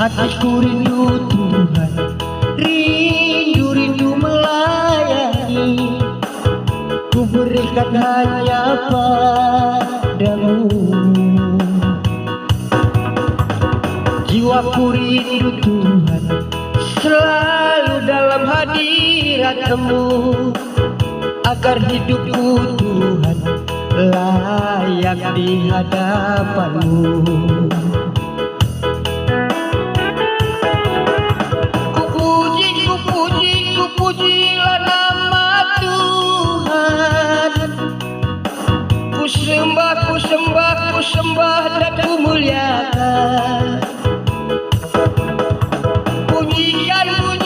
Hatiku rindu Tuhan, rindu melayani. Ku berikan hanya padamu. Jiwaku rindu Tuhan, selalu dalam hadirat-Mu, agar hidupku Tuhan layak di hadapan-Mu. Ku pujilah nama Tuhan. Ku sembah dan ku muliakan. Bunyikanlah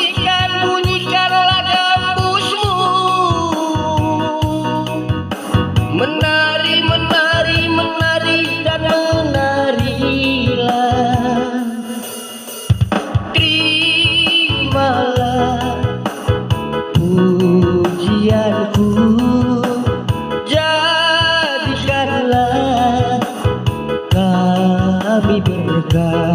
gambusmu. Menari dan menarilah. Terimalah pujianku, jadikanlah kami berkah.